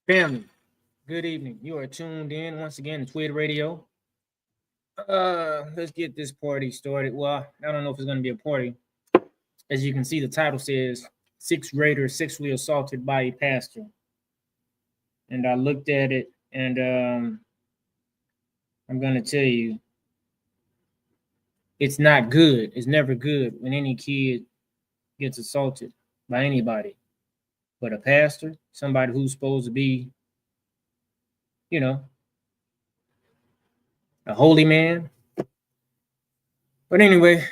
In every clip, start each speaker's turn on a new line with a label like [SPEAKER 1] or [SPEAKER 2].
[SPEAKER 1] Family, good evening. You are tuned in once again to TWID Radio. Let's get this party started. Well, I don't know if it's going to be a party. As you can see, the title says sixth grader sexually assaulted by a pastor. And I looked at it, and I'm going to tell you, it's not good. It's never good when any kid gets assaulted by anybody. But a pastor, somebody who's supposed to be, you know, a holy man. But anyway,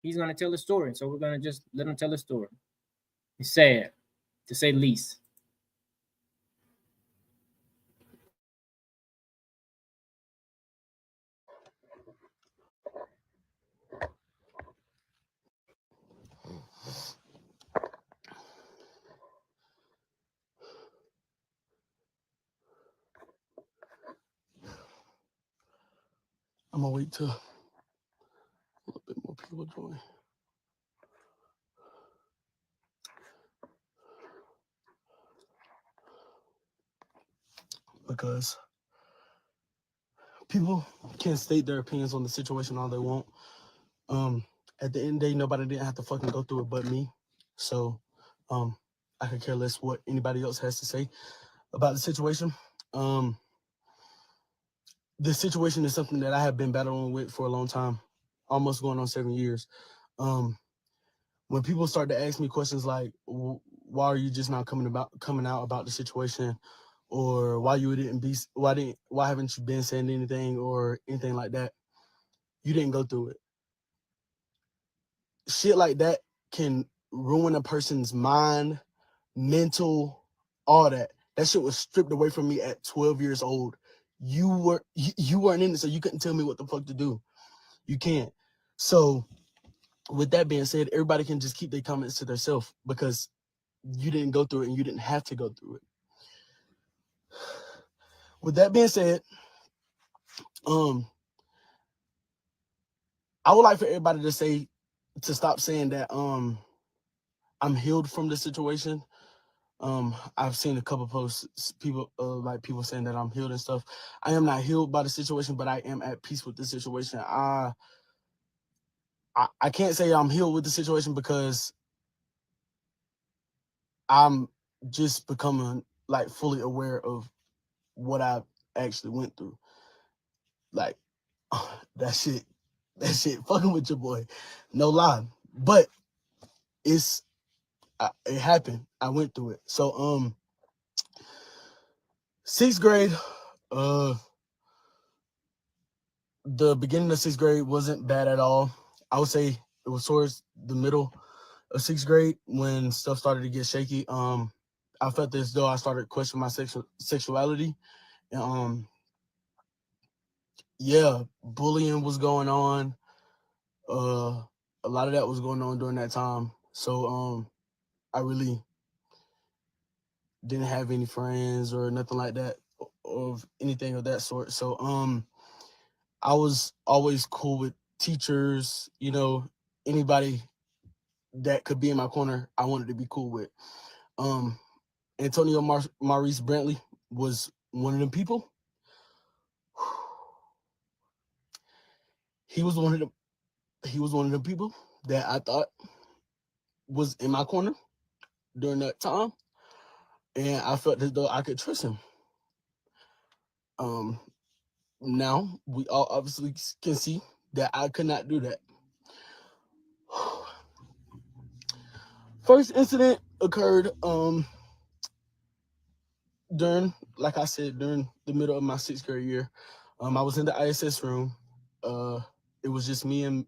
[SPEAKER 1] he's going to tell his story. So we're going to just let him tell his story. It's sad, to say the least.
[SPEAKER 2] I'm gonna wait till a little bit more people join. Because people can state their opinions on the situation all they want. At the end of the day, nobody didn't have to fucking go through it but me. So I could care less what anybody else has to say about the situation. This situation is something that I have been battling with for a long time, almost going on 7 years. When people start to ask me questions like, why are you just not coming out about the situation, or why haven't you been saying anything or anything like that? You didn't go through it. Shit like that can ruin a person's mind, mental, all that. That shit was stripped away from me at 12 years old. You weren't in it, so you couldn't tell me what the fuck to do. You can't. So with that being said, everybody can just keep their comments to themselves because you didn't go through it and you didn't have to go through it. With that being said, I would like for everybody to stop saying that I'm healed from the situation. I've seen a couple posts, people saying that I'm healed and stuff. I am not healed by the situation, but I am at peace with the situation. I can't say I'm healed with the situation because I'm just becoming like fully aware of what I actually went through. Like that shit fucking with your boy, no lie. But it happened. I went through it. So sixth grade, the beginning of sixth grade wasn't bad at all. I would say it was towards the middle of sixth grade when stuff started to get shaky. I felt as though I started questioning my sexuality. And yeah, bullying was going on. A lot of that was going on during that time. So I really didn't have any friends or nothing like that, or anything of that sort. So I was always cool with teachers, anybody that could be in my corner, I wanted to be cool with. Antonio Maurice Brantley was one of them people. He was one of the people that I thought was in my corner during that time, and I felt as though I could trust him. Now we all obviously can see that I could not do that. First incident occurred during the middle of my sixth grade year. I was in the ISS room. It was just me and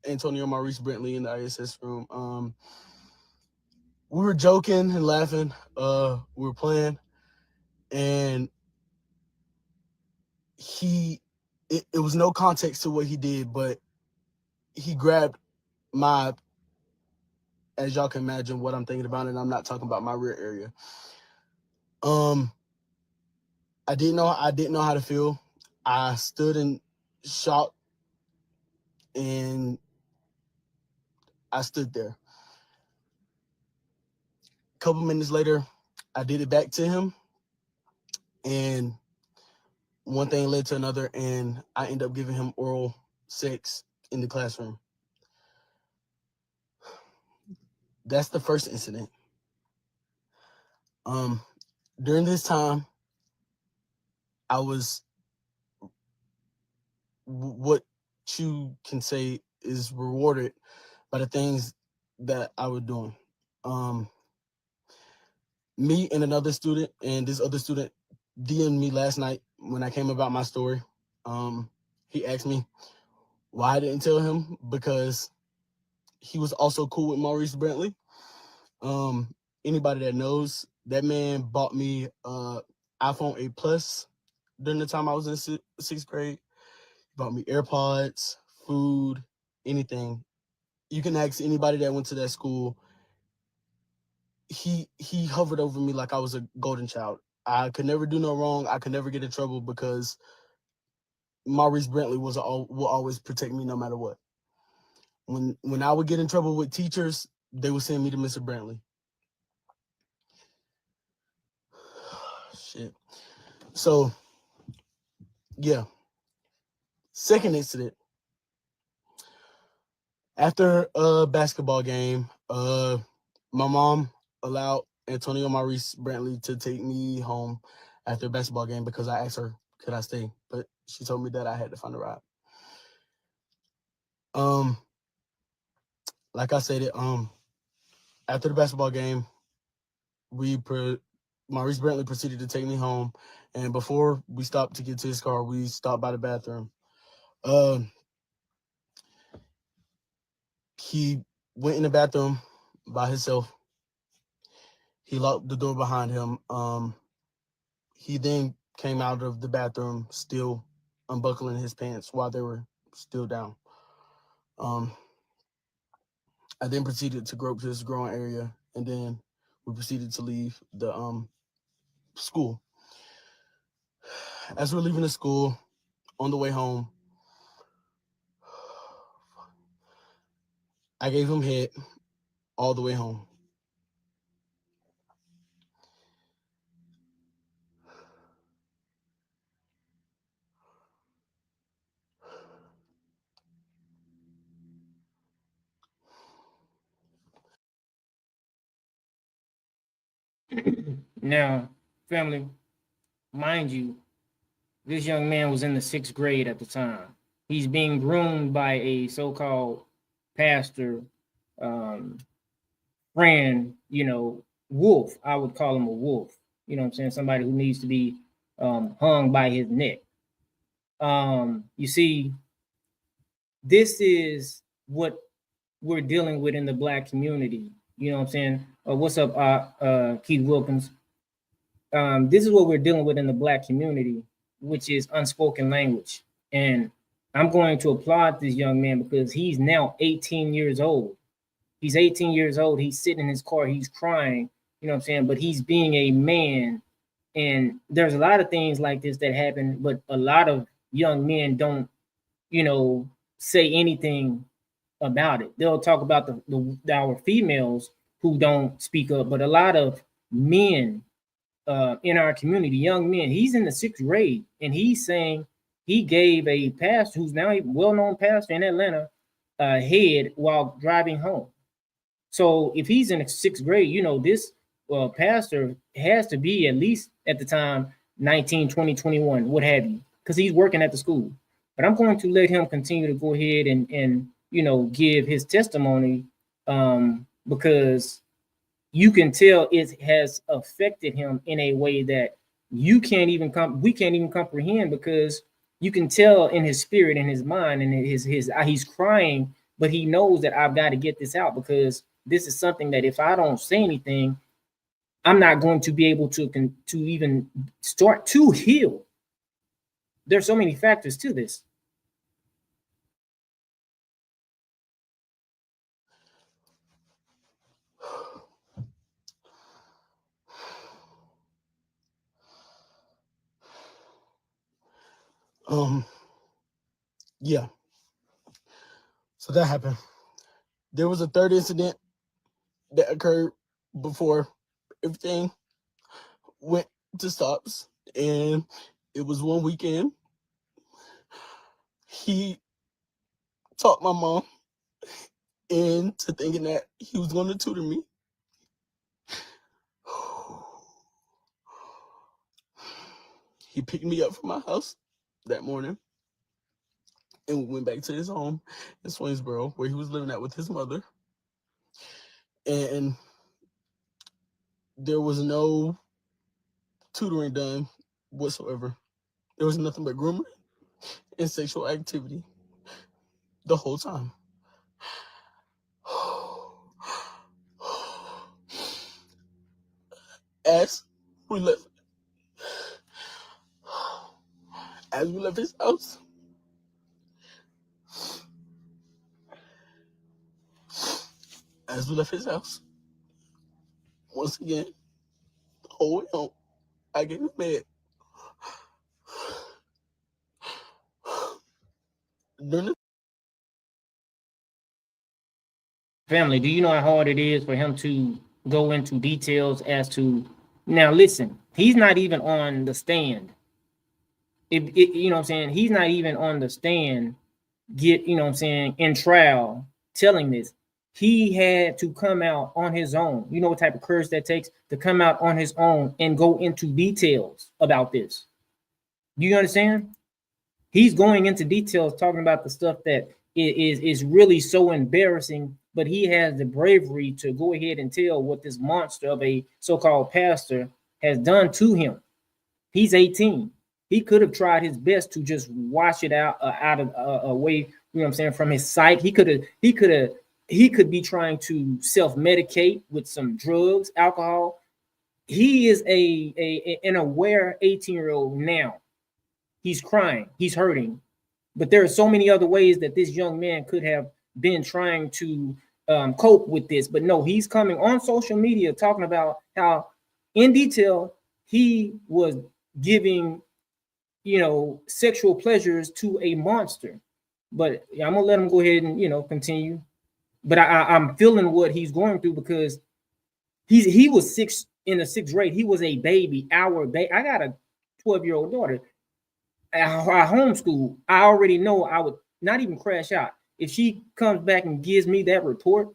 [SPEAKER 2] Antonio Maurice Brantley in the ISS room. We were joking and laughing. We were playing, and it was no context to what he did, but he grabbed as y'all can imagine what I'm thinking about, and I'm not talking about my rear area. I didn't know how to feel. I stood in shock, and I stood there. A couple minutes later, I did it back to him, and one thing led to another, and I ended up giving him oral sex in the classroom. That's the first incident. During this time, I was what you can say is rewarded by the things that I was doing. Me and another student, and this other student DM'd me last night when I came about my story. He asked me why I didn't tell him, because he was also cool with Maurice Brantley. Anybody that knows, that man bought me iPhone 8 Plus during the time I was in sixth grade. He bought me AirPods, food, anything. You can ask anybody that went to that school. He hovered over me like I was a golden child. I could never do no wrong. I could never get in trouble because Maurice Brantley will always protect me no matter what. When I would get in trouble with teachers, they would send me to Mr. Brantley. Shit. So, yeah. Second incident. After a basketball game, my mom allowed Antonio Maurice Brantley to take me home after a basketball game because I asked her, could I stay? But she told me that I had to find a ride. Like I said, after the basketball game, Maurice Brantley proceeded to take me home, and before we stopped to get to his car, we stopped by the bathroom. He went in the bathroom by himself. He locked the door behind him. He then came out of the bathroom still unbuckling his pants while they were still down. I then proceeded to grope his groin area, and then we proceeded to leave the school. As we're leaving the school, on the way home, I gave him head all the way home.
[SPEAKER 1] Now, family, mind you, this young man was in the 6th grade at the time. He's being groomed by a so-called pastor friend, wolf. I would call him a wolf. You know what I'm saying? Somebody who needs to be hung by his neck. You see, this is what we're dealing with in the Black community. You know what I'm saying? What's up, Keith Wilkins? This is what we're dealing with in the Black community, which is unspoken language. And I'm going to applaud this young man because he's now 18 years old. He's 18 years old. He's sitting in his car. He's crying, you know what I'm saying? But he's being a man. And there's a lot of things like this that happen, but a lot of young men don't, say anything about it. They'll talk about our females who don't speak up, but a lot of men in our community, young men, he's in the 6th grade, and he's saying he gave a pastor who's now a well-known pastor in Atlanta head while driving home. So if he's in the 6th grade, this pastor has to be at least at the time 19, 20, 21, what have you, because he's working at the school. But I'm going to let him continue to go ahead and give his testimony because you can tell it has affected him in a way that we can't even comprehend, because you can tell in his spirit and his mind and he's crying, but he knows that I've got to get this out, because this is something that if I don't say anything, I'm not going to be able to even start to heal. There's so many factors to this.
[SPEAKER 2] Yeah. So that happened. There was a third incident that occurred before everything. went to stops, and it was one weekend. He talked my mom into thinking that he was going to tutor me. He picked me up from my house that morning, and we went back to his home in Swainsboro, where he was living at with his mother. And there was no tutoring done whatsoever. There was nothing but grooming and sexual activity the whole time. As we left his house, once again, the whole way home, I get in bed. During the
[SPEAKER 1] Family, do you know how hard it is for him to go into details as to, now listen, he's not even on the stand. You know what I'm saying? He's not even on the stand, you know what I'm saying, in trial telling this. He had to come out on his own. You know what type of courage that takes to come out on his own and go into details about this. Do you understand? He's going into details talking about the stuff that is really so embarrassing, but he has the bravery to go ahead and tell what this monster of a so-called pastor has done to him. He's 18. He could have tried his best to just wash it out of away, you know what I'm saying, from his sight. He could be trying to self-medicate with some drugs, alcohol. He is an aware 18-year-old now. He's crying, he's hurting, but there are so many other ways that this young man could have been trying to cope with this. But no, he's coming on social media talking about how in detail he was giving, you know, sexual pleasures to a monster. But I'm gonna let him go ahead and, you know, continue. But I'm feeling what he's going through, because he was in the sixth grade. He was a baby. I got a 12-year-old daughter. I homeschool. I already know I would not even crash out if she comes back and gives me that report.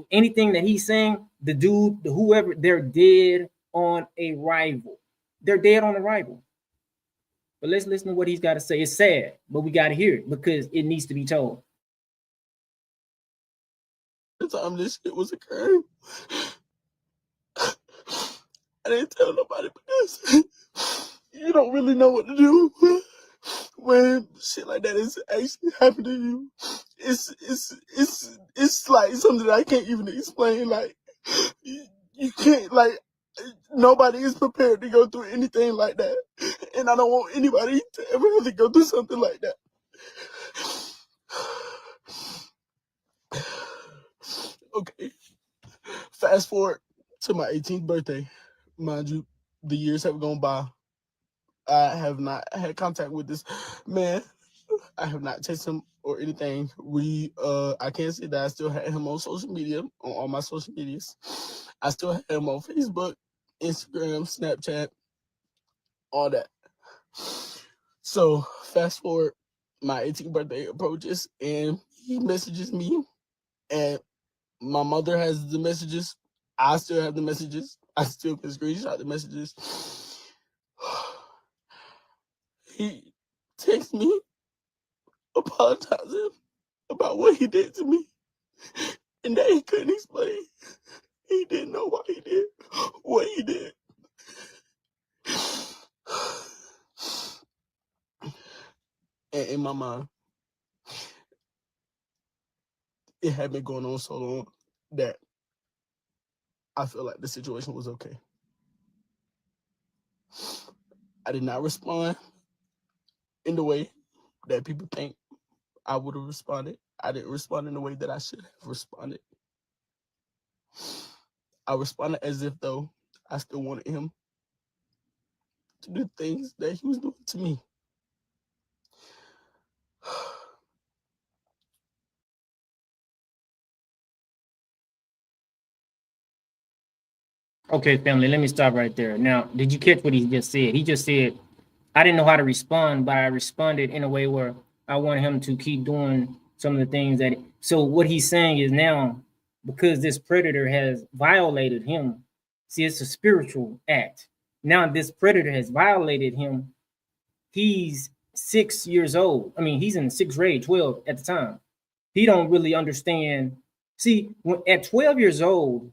[SPEAKER 1] Anything that he's saying, the dude, whoever, they're dead on arrival. They're dead on arrival. But let's listen to what he's got to say. It's sad, but we got to hear it because it needs to be told.
[SPEAKER 2] The time this shit was occurring, I didn't tell nobody because you don't really know what to do when shit like that is actually happening to you. It's like something that I can't even explain. Like you can't, like, nobody is prepared to go through anything like that, and I don't want anybody to ever have to go through something like that. Okay, fast forward to my 18th birthday. Mind you, the years have gone by. I have not had contact with this man. I have not texted him or anything. I can't say that I still had him on social media, on all my social medias. I still had him on Facebook, Instagram, Snapchat, all that. So fast forward, my 18th birthday approaches, and he messages me, and my mother has the messages. I still have the messages. I still can screenshot the messages. He texts me apologizing about what he did to me, and that he couldn't explain. He didn't know why he did what he did. And in my mind, it had been going on so long that I feel like the situation was okay. I did not respond in the way that people think I would have responded. I didn't respond in the way that I should have responded. I responded as if though I still wanted him to do things that he was doing to me.
[SPEAKER 1] Okay, family, let me stop right there. Now, did you catch what he just said? He just said, I didn't know how to respond, but I responded in a way where I wanted him to keep doing some of the things that. So what he's saying is now, because this predator has violated him, see, it's a spiritual act. Now this predator has violated him. He's 6 years old. I mean, he's in sixth grade, 12 at the time. He don't really understand. See, at 12 years old,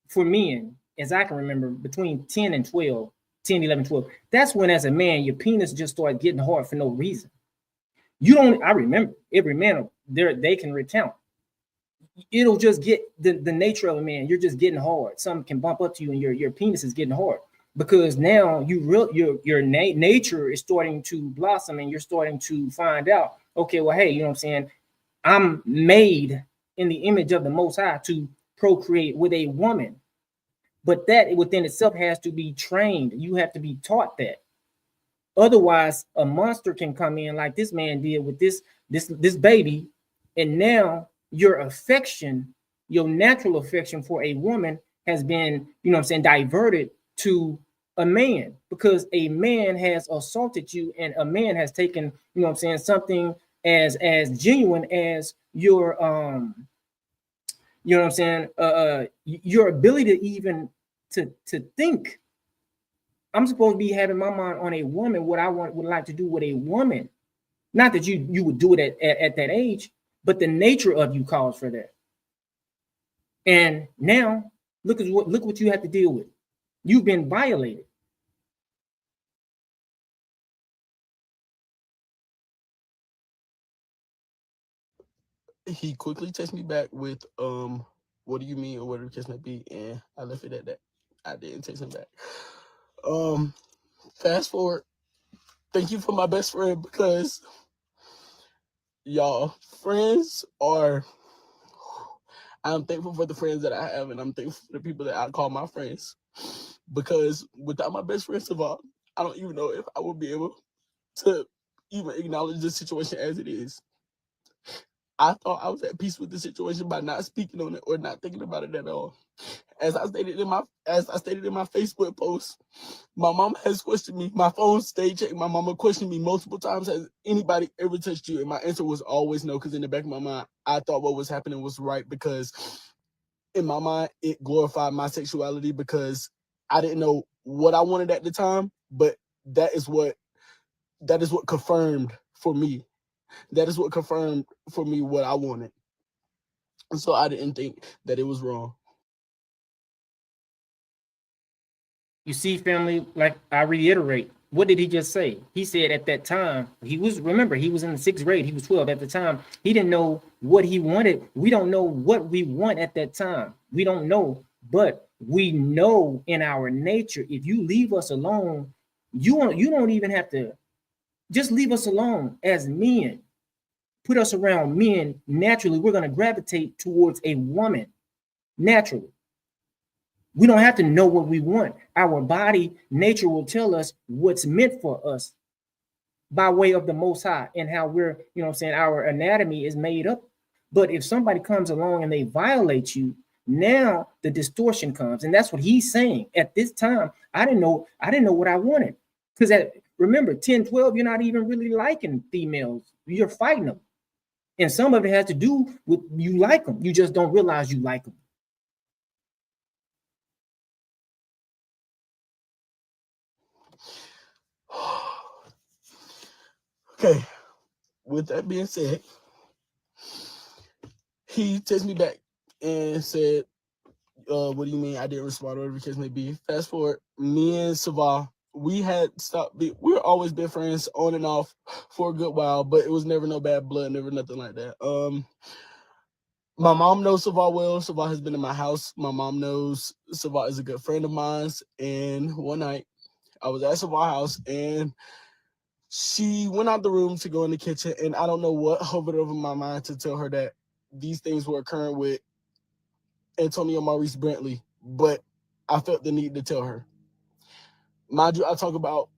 [SPEAKER 1] for men, as I can remember, between 10 and 12, 10, 11, 12, that's when as a man, your penis just started getting hard for no reason. You don't, I remember every man there, they can recount. It'll just get the nature of a man. You're just getting hard. Something can bump up to you and your penis is getting hard because now your nature is starting to blossom and you're starting to find out, okay, well, hey, you know what I'm saying? I'm made in the image of the Most High to procreate with a woman. But that within itself has to be trained. You have to be taught that. Otherwise, a monster can come in like this man did with this baby, and now your affection, your natural affection for a woman has been, you know what I'm saying, diverted to a man because a man has assaulted you and a man has taken, you know what I'm saying, something as genuine as you know what I'm saying, your ability to even to think. I'm supposed to be having my mind on a woman, what I would like to do with a woman. Not that you would do it at that age, but the nature of you calls for that. And now look what you have to deal with. You've been violated.
[SPEAKER 2] He quickly texted me back with what do you mean or whatever the case may be, and I left it at that. I didn't text him back. Fast forward. Thank you for my best friend because y'all friends are. I'm thankful for the friends that I have, and I'm thankful for the people that I call my friends. Because without my best friend Savon, I don't even know if I would be able to even acknowledge the situation as it is. I thought I was at peace with the situation by not speaking on it or not thinking about it at all. As I stated in my Facebook post, my mom has questioned me. My phone stayed checked. My mama questioned me multiple times. Has anybody ever touched you? And my answer was always no, because in the back of my mind, I thought what was happening was right because in my mind, it glorified my sexuality because I didn't know what I wanted at the time, but that is what confirmed for me. That is what confirmed for me what I wanted. And so I didn't think that it was wrong.
[SPEAKER 1] You see, family, like I reiterate, what did he just say? He said at that time, remember, he was in the sixth grade, he was 12 at the time. He didn't know what he wanted. We don't know what we want at that time. We don't know, but we know in our nature, if you leave us alone, you don't even have to just leave us alone as men. Put us around men, naturally, we're going to gravitate towards a woman naturally. We don't have to know what we want. Our body nature will tell us what's meant for us by way of the Most High and how we're, you know what I'm saying, our anatomy is made up. But if somebody comes along and they violate you, now the distortion comes. And that's what he's saying. At this time, I didn't know what I wanted. Because remember, 10, 12, you're not even really liking females. You're fighting them. And some of it has to do with you like them. You just don't realize you like them.
[SPEAKER 2] Okay, with that being said, he texted me back and said, what do you mean I didn't respond, or whatever the case may be. Fast forward, me and Savah, we had stopped. We were always been friends on and off for a good while, but it was never no bad blood, never nothing like that. My mom knows Savah well. Savah has been in my house. My mom knows Savah is a good friend of mine. And one night, I was at Savah's house, and she went out the room to go in the kitchen, and I don't know what hovered over my mind to tell her that these things were occurring with Antonio Maurice Brantley, but I felt the need to tell her. Mind you, I talk about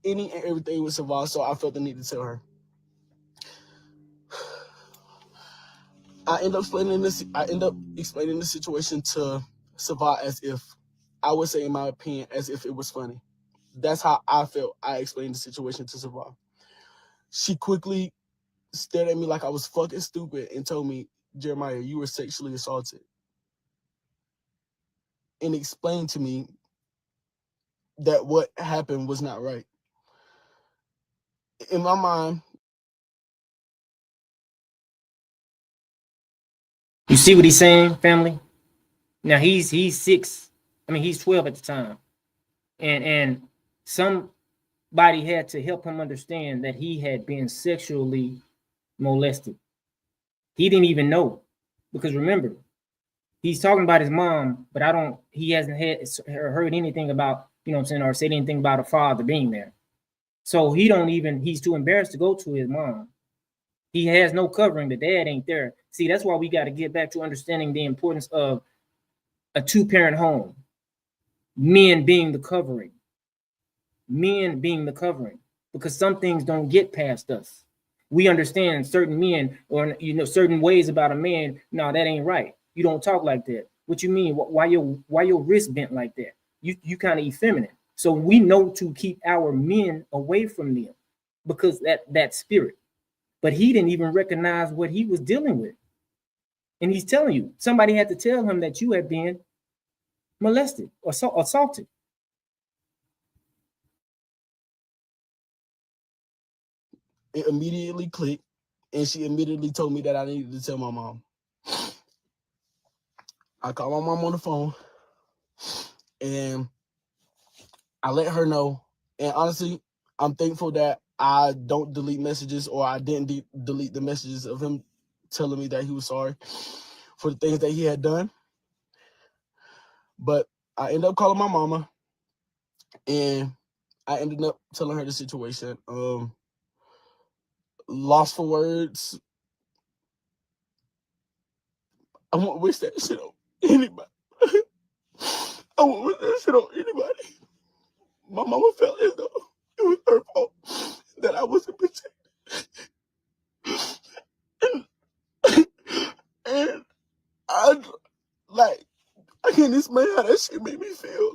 [SPEAKER 2] any and everything with Savah, so I felt the need to tell her. I end up explaining the situation to Savah as if I would say, in my opinion, as if it was funny. That's how I felt. I explained the situation to Savannah. She quickly stared at me like I was fucking stupid and told me, Jeremiah, you were sexually assaulted. And explained to me that what happened was not right. In my mind,
[SPEAKER 1] You see what he's saying, family? Now he's 6. I mean, he's 12 at the time, and somebody had to help him understand that he had been sexually molested. He didn't even know, because remember, he's talking about his mom, but he hasn't heard anything about, you know what I'm saying, or said anything about a father being there. So he's too embarrassed to go to his mom. He has no covering. The dad ain't there. See, that's why we got to get back to understanding the importance of a 2-parent home. Men being the covering. Men being the covering. Because some things don't get past us. We understand certain men, or certain ways about a man. No, that ain't right. You don't talk like that. What you mean? Why your wrist bent like that? You kind of effeminate. So we know to keep our men away from them, because that spirit. But he didn't even recognize what he was dealing with. And he's telling you, somebody had to tell him that you had been molested or assaulted.
[SPEAKER 2] it immediately clicked, and she immediately told me that I needed to tell my mom. I called my mom on the phone, and I let her know. And honestly, I'm thankful that I don't delete messages, or I didn't delete the messages of him telling me that he was sorry for the things that he had done. But I ended up calling my mama, and I ended up telling her the situation. Lost for words. I won't wish that shit on anybody. I won't wish that shit on anybody. My mama felt as though it was her fault that I wasn't protected. And I can't explain how that shit made me feel.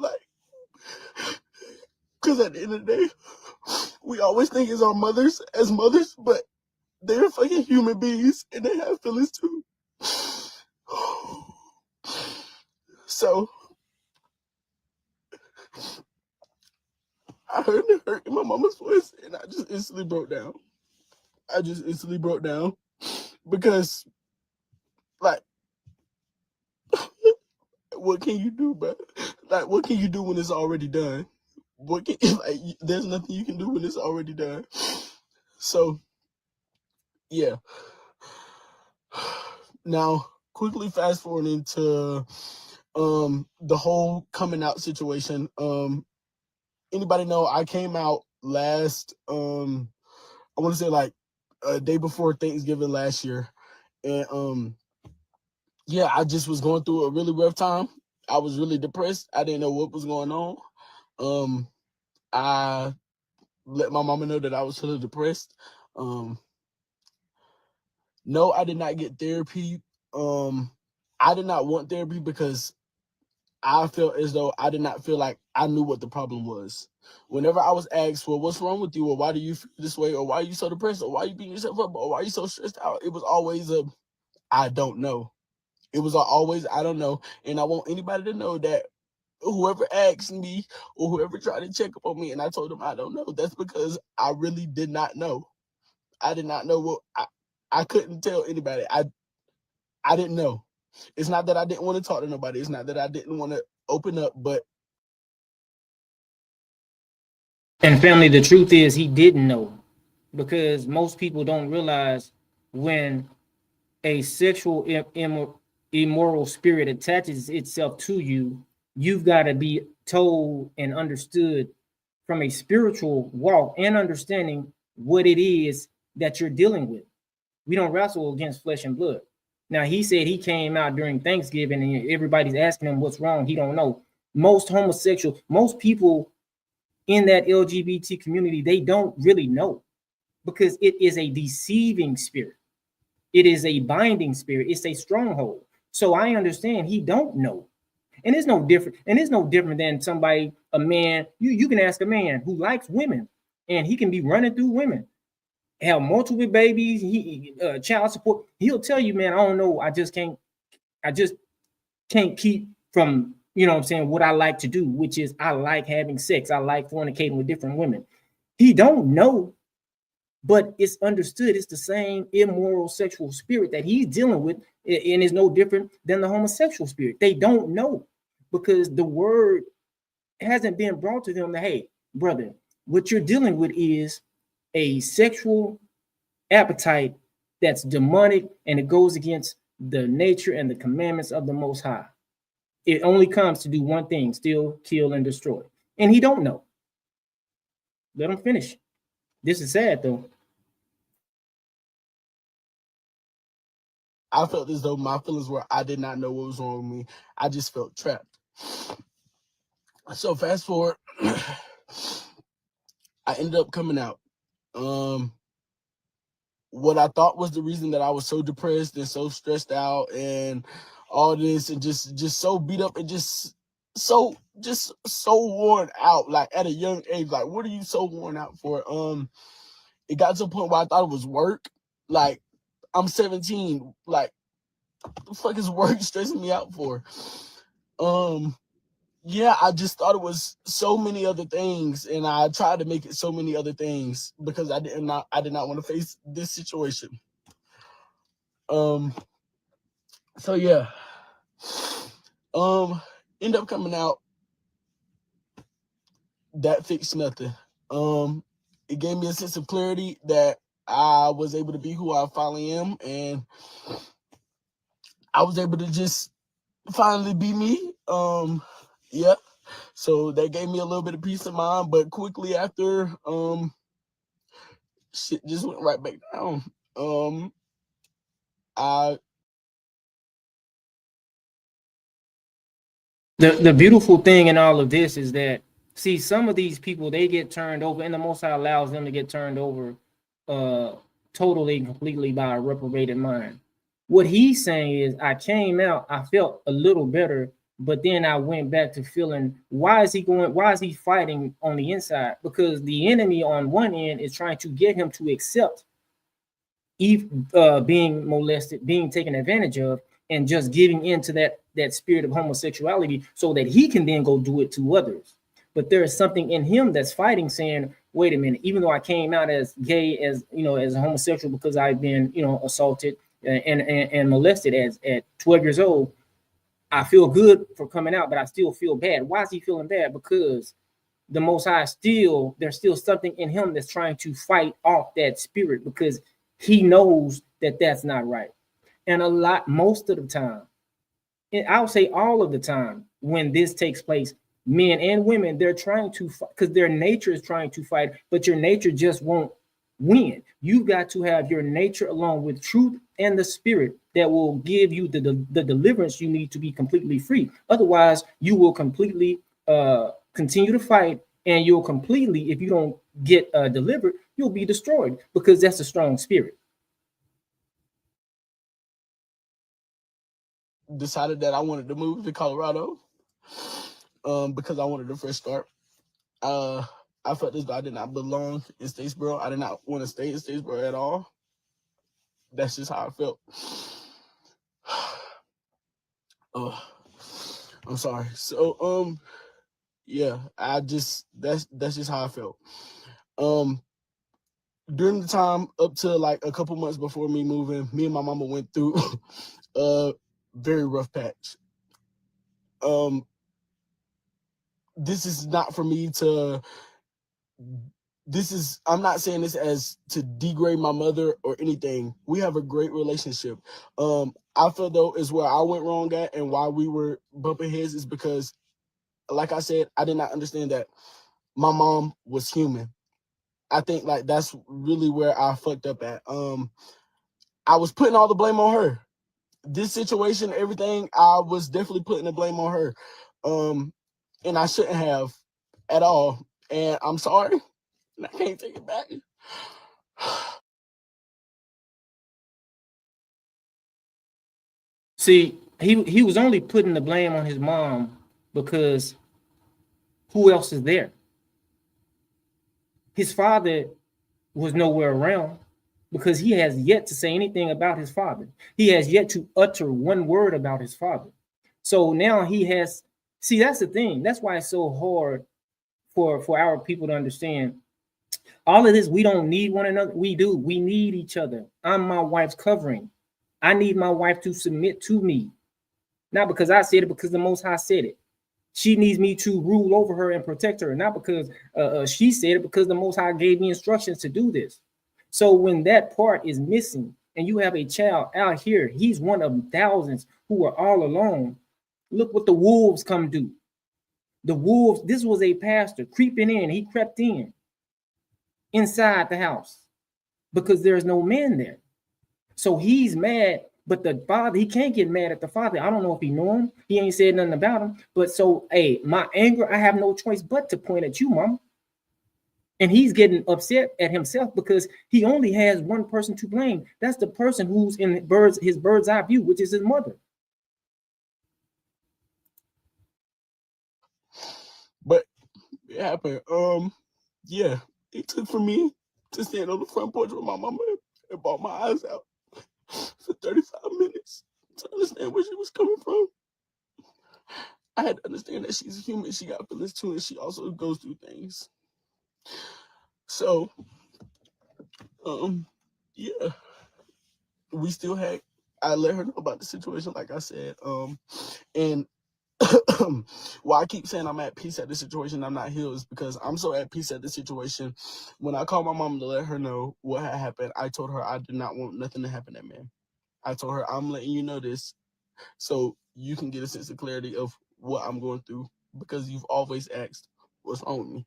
[SPEAKER 2] Because at the end of the day, we always think it's our mothers as mothers, but they're fucking human beings and they have feelings too. So I heard the hurt in my mama's voice, and I just instantly broke down. Because, what can you do, bro? What can you do when it's already done? There's nothing you can do when it's already done. So, yeah. Now, quickly fast forwarding to the whole coming out situation. Anybody know I came out last I want to say a day before Thanksgiving last year, and yeah, I just was going through a really rough time. I was really depressed. I didn't know what was going on. I let my mama know that I was feeling depressed. No, I did not get therapy. I did not want therapy because I felt as though I did not feel like I knew what the problem was. Whenever I was asked, well, what's wrong with you? Or why do you feel this way? Or why are you so depressed? Or why are you beating yourself up? Or why are you so stressed out? It was always I don't know. It was always, I don't know. And I want anybody to know that whoever asked me or whoever tried to check up on me and I told them I don't know, that's because I really did not know. I did not know what I couldn't tell anybody. I didn't know. It's not that I didn't want to talk to nobody. It's not that I didn't want to open up, but.
[SPEAKER 1] And family, the truth is he didn't know, because most people don't realize when a sexual immoral spirit attaches itself to you, you've got to be told and understood from a spiritual walk and understanding what it is that you're dealing with. We don't wrestle against flesh and blood. Now, he said he came out during Thanksgiving and everybody's asking him what's wrong. He don't know. Most people in that LGBT community, they don't really know, because it is a deceiving spirit. It is a binding spirit. It's a stronghold. So I understand he don't know. And it's no different. And it's no different than somebody, a man. You can ask a man who likes women, and he can be running through women, have multiple babies, child support. He'll tell you, man, I don't know. I just can't keep from, you know what I'm saying, what I like to do, which is I like having sex. I like fornicating with different women. He don't know, but it's understood. It's the same immoral sexual spirit that he's dealing with, and is no different than the homosexual spirit. They don't know because the word hasn't been brought to them that, hey, brother, what you're dealing with is a sexual appetite that's demonic, and it goes against the nature and the commandments of the Most High. It only comes to do one thing: steal, kill, and destroy. And he don't know. Let him finish. This is sad though.
[SPEAKER 2] I felt as though my feelings were, I did not know what was wrong with me. I just felt trapped. So fast forward, I ended up coming out. What I thought was the reason that I was so depressed and so stressed out and all this, and just so beat up and just so worn out, like at a young age. Like, what are you so worn out for? It got to a point where I thought it was work. Like, I'm 17. Like, what the fuck is work stressing me out for? Yeah, I just thought it was so many other things, and I tried to make it so many other things because I did not want to face this situation. So yeah. End up coming out. That fixed nothing. It gave me a sense of clarity that I was able to be who I finally am, and I was able to just finally be me. Yeah. So that gave me a little bit of peace of mind, but quickly after, shit just went right back down.
[SPEAKER 1] The beautiful thing in all of this is that, see, some of these people, they get turned over, and the Most High allows them to get turned over totally and completely by a reprobated mind. What he's saying is, I came out, I felt a little better, but then I went back to feeling, why is he fighting on the inside? Because the enemy on one end is trying to get him to accept being molested, being taken advantage of, and just giving into that spirit of homosexuality so that he can then go do it to others. But there is something in him that's fighting, saying, wait a minute, even though I came out as gay, as as a homosexual, because I've been assaulted and molested at 12 years old, I feel good for coming out, but I still feel bad. Why is he feeling bad? Because the Most High there's still something in him that's trying to fight off that spirit, because he knows that that's not right. And most of the time, and I'll say all of the time, when this takes place, men and women, they're trying to fight, because their nature is trying to fight, but your nature just won't win. You've got to have your nature along with truth and the spirit that will give you the deliverance you need to be completely free. Otherwise, you will completely continue to fight, and you'll completely, if you don't get delivered, you'll be destroyed, because that's a strong spirit.
[SPEAKER 2] Decided that I wanted to move to Colorado because I wanted a fresh start. I felt as though I did not belong in Statesboro. I did not want to stay in Statesboro at all. That's just how I felt. Oh, I'm sorry. So yeah, that's just how I felt. During the time up to like a couple months before me moving, me and my mama went through a very rough patch. This is not for me to. I'm not saying this as to degrade my mother or anything. We have a great relationship. I feel though is where I went wrong at, and why we were bumping heads is because, like I said, I did not understand that my mom was human. I think like that's really where I fucked up at. I was putting all the blame on her. This situation, everything, I was definitely putting the blame on her. And I shouldn't have at all. And I'm sorry. And I can't take it back.
[SPEAKER 1] See, he was only putting the blame on his mom because who else is there? His father was nowhere around because he has yet to say anything about his father. He has yet to utter one word about his father. So now he has, see, that's the thing. That's why it's so hard for our people to understand. All of this, we don't need one another. We do. We need each other. I'm my wife's covering. I need my wife to submit to me. Not because I said it, because the Most High said it. She needs me to rule over her and protect her, not because she said it, because the Most High gave me instructions to do this. So when that part is missing and you have a child out here, he's one of thousands who are all alone. Look what the wolves come do. The wolves, this was a pastor creeping in. He crept in inside the house because there's no man there. So he's mad, but the father, he can't get mad at the father. I don't know if he knew him. He ain't said nothing about him. But so, hey, my anger, I have no choice but to point at you, mom. And he's getting upset at himself because he only has one person to blame. That's the person who's in his bird's eye view, which is his mother.
[SPEAKER 2] But it happened. Yeah, it took for me to stand on the front porch with my mama and bawled my eyes out for 35 minutes to understand where she was coming from. I had to understand that she's a human. She got feelings too, and she also goes through things. So, yeah, we still had. I let her know about the situation, like I said. And why I keep saying I'm at peace at the situation, I'm not healed, is because I'm so at peace at the situation. When I called my mom to let her know what had happened, I told her I did not want nothing to happen to that man. I told her, I'm letting you know this so you can get a sense of clarity of what I'm going through, because you've always asked what's wrong with me.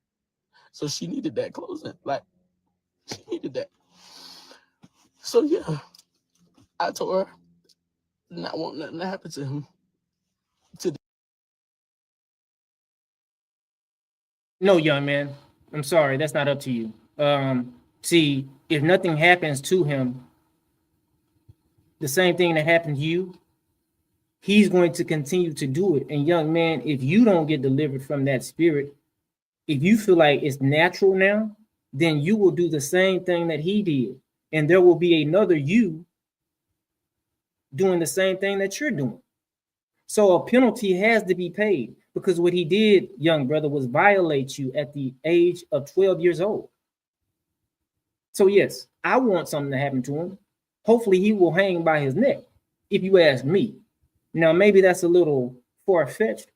[SPEAKER 2] So she needed that closing. Like, she needed that. So yeah, I told her not want nothing to happen to him.
[SPEAKER 1] No, young man, I'm sorry. That's not up to you. See, if nothing happens to him, the same thing that happened to you, he's going to continue to do it. And young man, if you don't get delivered from that spirit, if you feel like it's natural now, then you will do the same thing that he did. And there will be another you doing the same thing that you're doing. So a penalty has to be paid, because what he did, young brother, was violate you at the age of 12 years old. So yes, I want something to happen to him. Hopefully he will hang by his neck, if you ask me. Now, maybe that's a little far-fetched,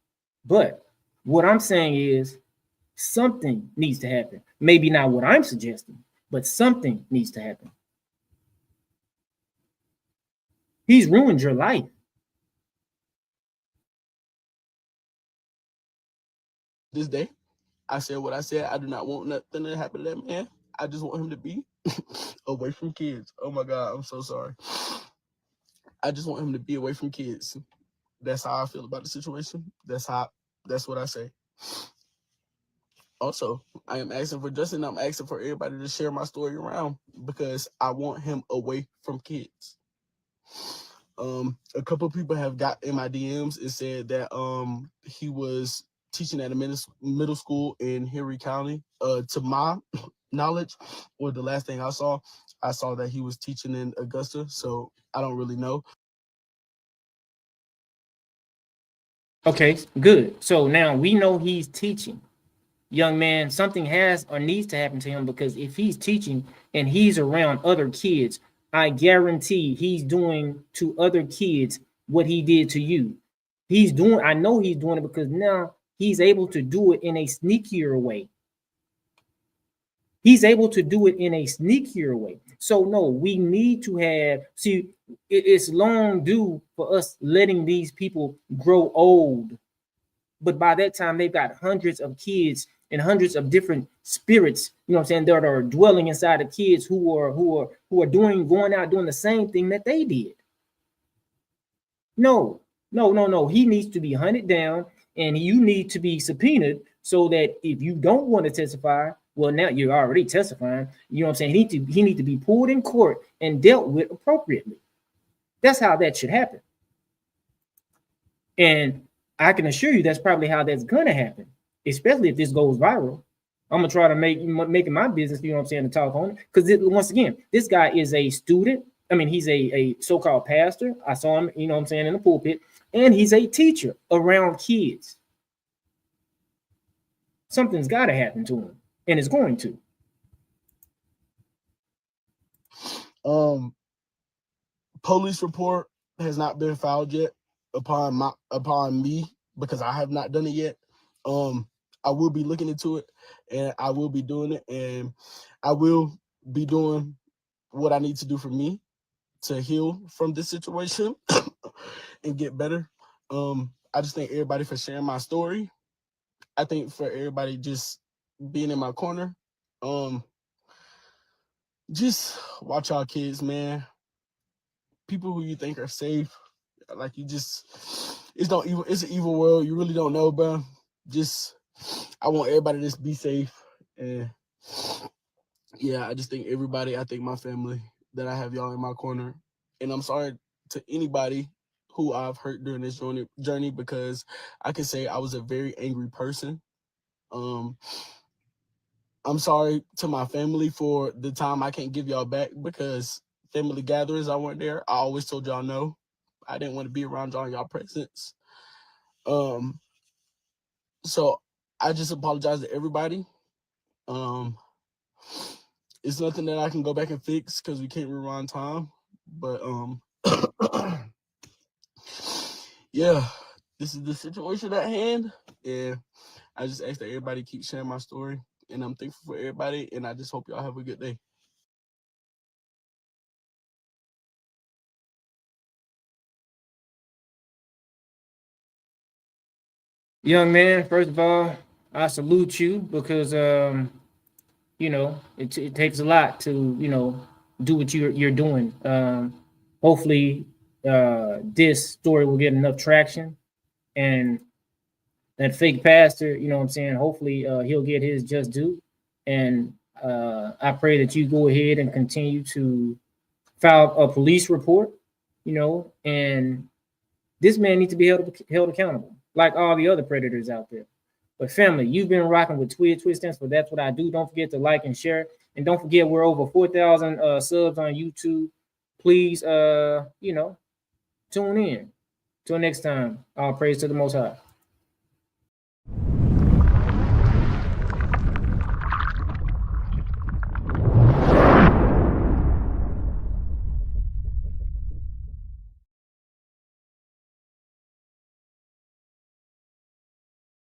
[SPEAKER 1] but what I'm saying is something needs to happen. Maybe not what I'm suggesting, but something needs to happen. He's ruined your life.
[SPEAKER 2] This day, I said what I said. I do not want nothing to happen to that man. I just want him to be away from kids. Oh my God, I'm so sorry. I just want him to be away from kids. That's how I feel about the situation. That's what I say. Also, I am asking for Justin. I'm asking for everybody to share my story around, because I want him away from kids. A couple of people have got in my DMs and said that he was teaching at a middle school in Henry County. To my knowledge, or the last thing I saw that he was teaching in Augusta. So I don't really know.
[SPEAKER 1] Okay, good. So now we know he's teaching. Young man, something has or needs to happen to him, because if he's teaching and he's around other kids, I guarantee he's doing to other kids what he did to you. I know he's doing it, because now he's able to do it in a sneakier way. He's able to do it in a sneakier way. So no, we need to it's long due for us letting these people grow old. But by that time, they've got hundreds of kids and hundreds of different spirits, you know what I'm saying, that are dwelling inside of kids who are going out doing the same thing that they did. No. He needs to be hunted down, and you need to be subpoenaed, so that if you don't want to testify, well, now you're already testifying. You know what I'm saying? He need to be pulled in court and dealt with appropriately. That's how that should happen. And I can assure you that's probably how that's gonna happen, especially if this goes viral. I'm gonna try to make it my business, you know what I'm saying, to talk on it. Because once again, this guy is a student. I mean, he's a so-called pastor. I saw him, you know what I'm saying, in the pulpit, and he's a teacher around kids. Something's got to happen to him, and it's going to.
[SPEAKER 2] Police report has not been filed yet upon me because I have not done it yet. I will be looking into it, and I will be doing it, and I will be doing what I need to do for me to heal from this situation and get better. I just thank everybody for sharing my story. I think for everybody just being in my corner. Just watch our kids, man. People who you think are safe, like it's an evil world. You really don't know, bro. I want everybody to just be safe. And yeah, I just think I think my family, that I have y'all in my corner. And I'm sorry to anybody who I've hurt during this journey, because I can say I was a very angry person. I'm sorry to my family for the time I can't give y'all back, because family gatherings, I weren't there. I always told y'all no. I didn't want to be around y'all in y'all presence. So I just apologize to everybody. It's nothing that I can go back and fix because we can't rewind time. But yeah, this is the situation at hand. And I just ask that everybody keep sharing my story. And I'm thankful for everybody. And I just hope y'all have a good day.
[SPEAKER 1] Young man, first of all, I salute you because you know, it takes a lot to, you know, do what you're doing. Hopefully this story will get enough traction, and that fake pastor, you know what I'm saying, hopefully he'll get his just due. And I pray that you go ahead and continue to file a police report, you know, and this man needs to be held accountable, like all the other predators out there. But family, you've been rocking with TWID. TWID stands for That's What I Do. Don't forget to like and share. And don't forget, we're over 4,000 subs on YouTube. Please, you know, tune in. Till next time, all praise to the Most High.